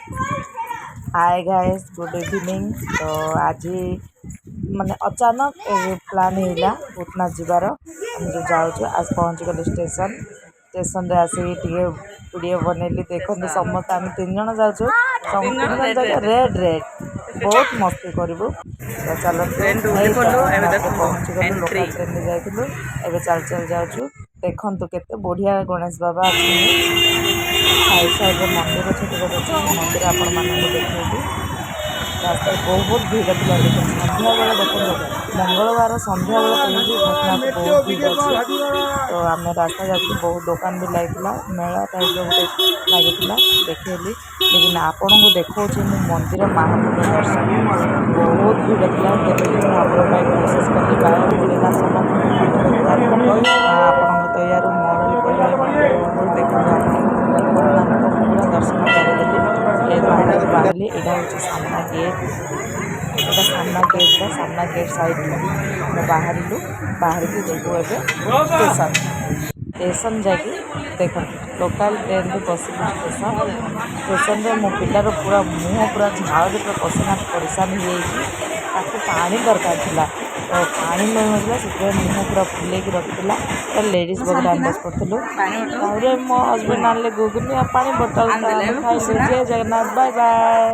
Hi guys good evening. तो आज माने अचानक प्लान होगा भूतनाथ जीवार आम जो जाऊँ आज पहुँच गले स्टेशन स्टेशन रे आसिक वीडियो बनैली देखो समस्त आम 3 जन जाऊँ 3 जन रेड रेड बहुत मस्ती करूँ। तो चलते पहुँची गलु लोकल ट्रेन में जाइलु एवं चल चल जाऊँ देखु केते बढ़िया गणेश बाबा साइड साइड मंदिर छोटे छोटे अच्छे मंदिर आपण मानक देखी रास्ता बहुत भीड़ थी देखो संध्या बेले देखो मंगलवार संध्या बेले कहीं भूतनाथ बहुत भीड़ अच्छी। तो आम रास्ता जाती बहुत दुकान भी लगी मेला टाइप गोटे लगी देखली लेकिन आपण को देखा मंदिर महापूर्ण दर्शन बहुत भीड़ थी तेज आपण कोशिश कली बाहर मिलला समस्त आपण तो यार मोर देखो भूतनाथ पूरा दर्शन करदेली बाहर यहाँ हूँ सामना गेट एटा सामना गेट साइड बाहर के जीवु ए स्टेशन स्टेशन जाकि देख लोकल ट्रेन भी बस स्टेशन रे मो पिलार पूरा मुँह पूरा झाड़ पूरा पसीना परेशान हो पानी दरकार था तो पानी नहीं मिलता से मुँह पूरा फुले रखी लेडीज बगैरह हम बस करूँ मो हजबैंड आने गुगुनी पानी बोतल खाई जय जगन्नाथ बाय बाय।